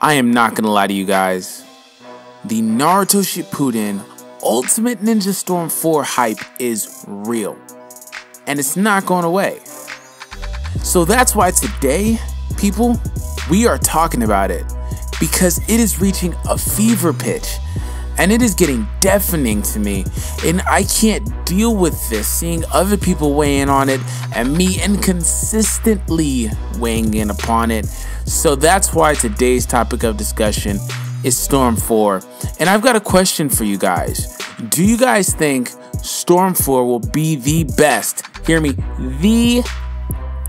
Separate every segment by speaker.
Speaker 1: I am not gonna lie to you guys. The Naruto Shippuden Ultimate Ninja Storm 4 hype is real. And it's not going away. So that's why today, people, we are talking about it. Because it is reaching a fever pitch. And it is getting deafening to me. And I can't deal with this, seeing other people weigh in on it and me inconsistently weighing in upon it. So that's why today's topic of discussion is Storm 4. And I've got a question for you guys. Do you guys think Storm 4 will be the best, hear me, the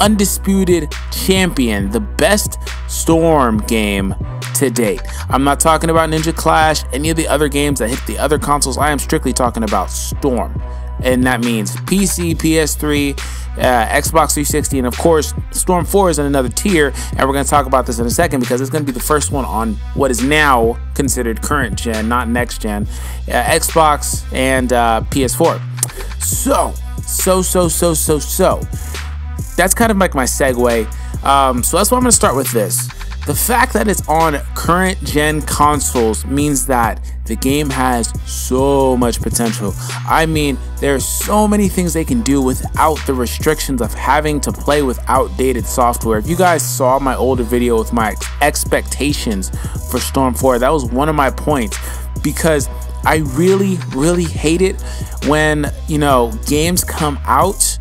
Speaker 1: undisputed champion, the best Storm game to date? I'm not talking about Ninja Clash, any of the other games that hit the other consoles. I am strictly talking about Storm. And that means PC, PS3, Xbox 360, and of course, Storm 4 is in another tier, and we're going to talk about this in a second because it's going to be the first one on what is now considered current gen, not next gen, Xbox and PS4. So, that's kind of like my segue. So that's why I'm going to start with this. The fact that it's on current gen consoles means that the game has so much potential. I mean, there's so many things they can do without the restrictions of having to play with outdated software. If you guys saw my older video with my expectations for Storm 4, that was one of my points, because I really hate it when, you know, games come out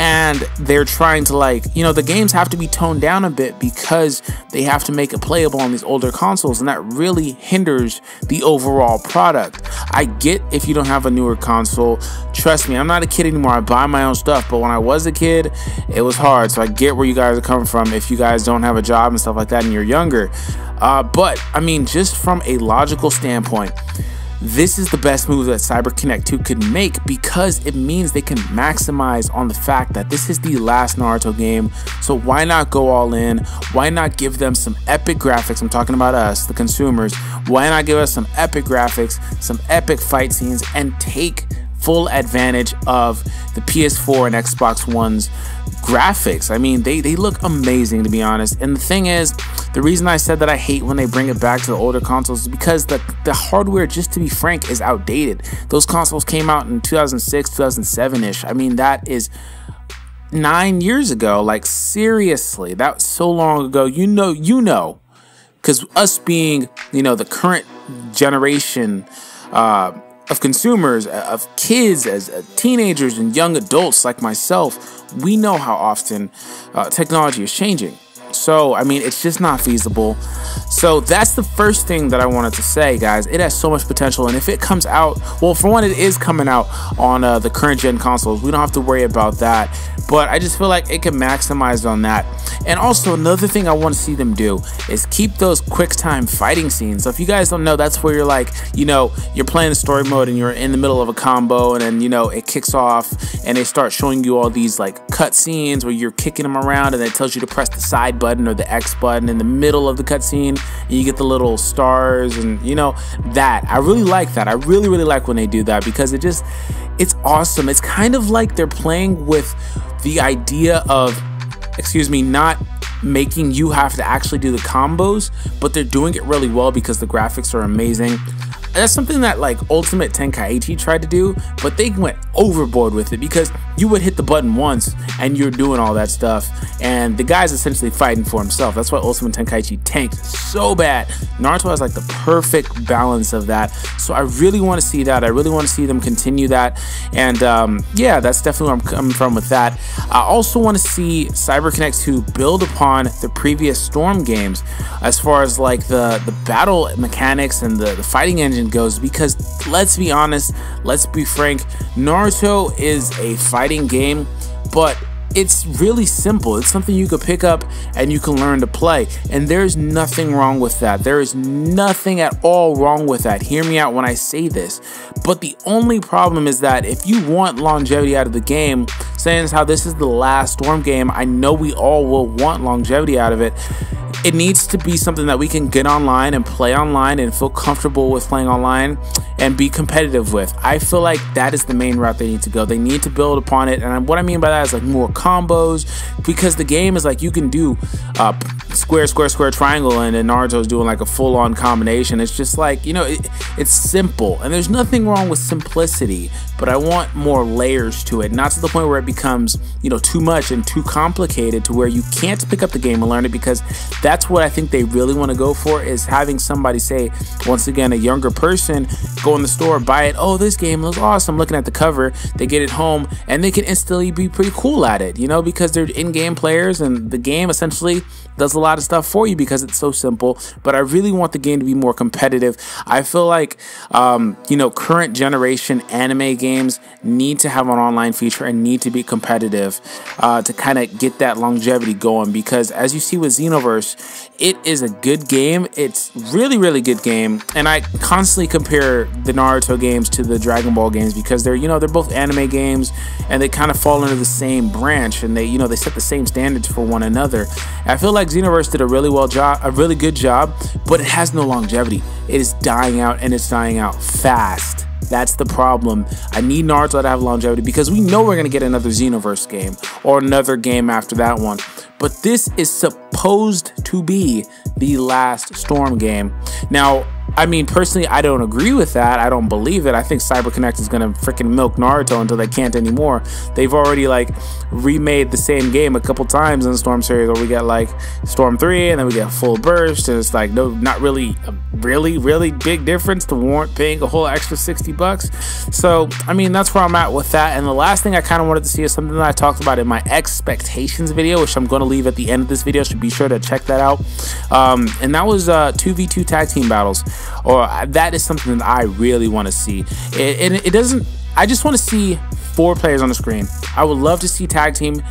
Speaker 1: and they're trying to, like, you know, the games have to be toned down a bit because they have to make it playable on these older consoles, and that really hinders the overall product. I get if you don't have a newer console. Trust me, I'm not a kid anymore. I buy my own stuff, but when I was a kid, it was hard. So I get where you guys are coming from if you guys don't have a job and stuff like that and you're younger. But, I mean, just from a logical standpoint, this is the best move that CyberConnect 2 could make, because it means they can maximize on the fact that this is the last Naruto game. So why not go all in? Why not give them some epic graphics? I'm talking about us, the consumers. Why not give us some epic graphics, some epic fight scenes, and take full advantage of the PS4 and Xbox One's graphics? I mean, they look amazing, to be honest. And the thing is, the reason I said that I hate when they bring it back to the older consoles is because the hardware, just to be frank, is outdated. Those consoles came out in 2006, 2007-ish. I mean, that is 9 years ago. Like, seriously, that was so long ago. You know, because us being, you know, the current generation of consumers, of kids, as teenagers and young adults like myself, we know how often technology is changing. So, I mean, it's just not feasible. So that's the first thing that I wanted to say, guys. It has so much potential, and if it comes out, well, for one, it is coming out on the current gen consoles. We don't have to worry about that, but I just feel like it can maximize on that. And also, another thing I want to see them do is keep those quick time fighting scenes. So if you guys don't know, that's where you're like, you know, you're playing the story mode and you're in the middle of a combo, and then, you know, it kicks off and they start showing you all these like cut scenes where you're kicking them around, and it tells you to press the side button or the X button in the middle of the cutscene, and you get the little stars, and you know, that I really like that. I really like when they do that, because it's awesome. It's kind of like they're playing with the idea of, excuse me, not making you have to actually do the combos, but they're doing it really well because the graphics are amazing. That's something that like Ultimate Tenkaichi tried to do, but they went overboard with it, because you would hit the button once and you're doing all that stuff, and the guy's essentially fighting for himself. That's why Ultimate Tenkaichi tanked so bad. Naruto has like the perfect balance of that. So I really want to see that. I really want to see them continue that. And yeah, that's definitely where I'm coming from with that. I also want to see CyberConnect 2 build upon the previous Storm games as far as like the battle mechanics and the fighting engine goes, because let's be honest, let's be frank, Naruto is a fighting game, but it's really simple. It's something you could pick up and you can learn to play, and there's nothing wrong with that. There is nothing at all wrong with that. Hear me out when I say this. But the only problem is that if you want longevity out of the game, saying as how this is the last Storm game, I know we all will want longevity out of it. it needs to be something that we can get online and play online and feel comfortable with playing online and be competitive with. I feel like that is the main route they need to go. They need to build upon it, and what I mean by that is like more combos, because the game is like you can do square, square, square, triangle, and then Naruto's doing like a full-on combination. It's just like, you know, it's simple, and there's nothing wrong with simplicity, but I want more layers to it, not to the point where it becomes, you know, too much and too complicated to where you can't pick up the game and learn it, because that's what I think they really want to go for, is having somebody say, once again, a younger person, go in the store, buy it, oh, this game looks awesome, looking at the cover, they get it home, and they can instantly be pretty cool at it, you know, because they're in-game players, and the game essentially does a lot of stuff for you because it's so simple. But I really want the game to be more competitive. I feel like, you know, current generation anime games need to have an online feature and need to be competitive to kind of get that longevity going, because as you see with Xenoverse, it is a good game. It's really, really good game, and I constantly compare the Naruto games to the Dragon Ball games because they're, you know, they're both anime games and they kind of fall under the same branch, and they, you know, they set the same standards for one another. And I feel like Xenoverse did a really good job, but it has no longevity. It is dying out, and it's dying out fast. That's the problem. I need Naruto to have longevity because we know we're going to get another Xenoverse game or another game after that one. But this is supposed to be the last Storm game. Now, I mean, personally, I don't agree with that. I don't believe it. I think CyberConnect is going to freaking milk Naruto until they can't anymore. They've already like remade the same game a couple times in the Storm series, where we get like Storm 3 and then we get Full Burst, and it's like no, not really a really big difference to warrant paying a whole extra $60. So I mean, that's where I'm at with that. And the last thing I kind of wanted to see is something that I talked about in my expectations video, which I'm going to leave at the end of this video, so be sure to check that out. And that was 2v2 tag team battles. Or that is something that I really want to see. It doesn't, I just want to see 4 players on the screen. I would love to see tag team.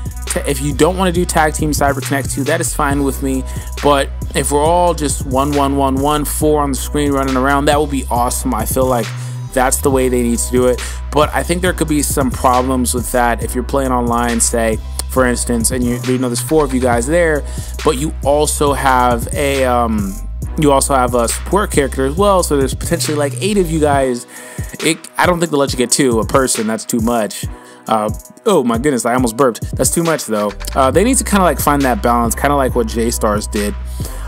Speaker 1: If you don't want to do tag team CyberConnect 2, that is fine with me. But if we're all just 1 1 1 1 4 on the screen running around, that would be awesome. I feel like that's the way they need to do it. But I think there could be some problems with that if you're playing online, say, for instance, and you know there's 4 of you guys there, but you also have a support character as well, so there's potentially like 8 of you guys. I don't think they'll let you get 2 a person. That's too much. Oh my goodness, I almost burped. That's too much though. They need to kind of like find that balance, kind of like what J-Stars did.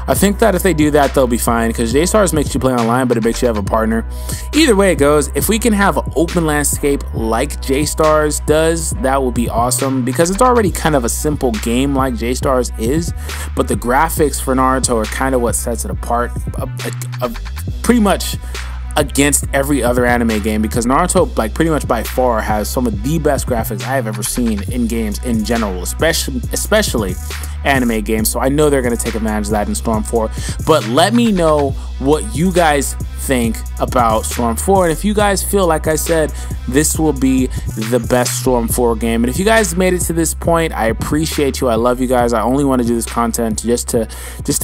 Speaker 1: I think that if they do that, they'll be fine, because J-Stars makes you play online, but it makes you have a partner. Either way it goes, if we can have an open landscape like J-Stars does, that will be awesome, because it's already kind of a simple game like J-Stars is, but the graphics for Naruto are kind of what sets it apart, pretty much against every other anime game, because Naruto, like, pretty much by far has some of the best graphics I have ever seen in games in general, especially anime games. So I know they're going to take advantage of that in Storm 4. But let me know what you guys think about Storm 4, and if you guys feel, like I said, this will be the best Storm 4 game. And if you guys made it to this point, I appreciate you. I love you guys. I only want to do this content just to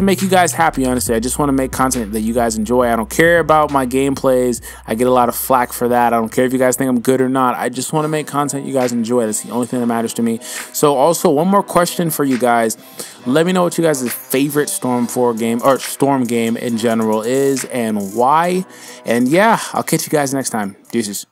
Speaker 1: make you guys happy. Honestly, I just want to make content that you guys enjoy. I don't care about my gameplays. I get a lot of flack for that. I don't care if you guys think I'm good or not. I just want to make content you guys enjoy. That's the only thing that matters to me. So also, one more question for you guys. Let me know what you guys' favorite Storm 4 game, or Storm game in general, is and why. And yeah, I'll catch you guys next time. Deuces.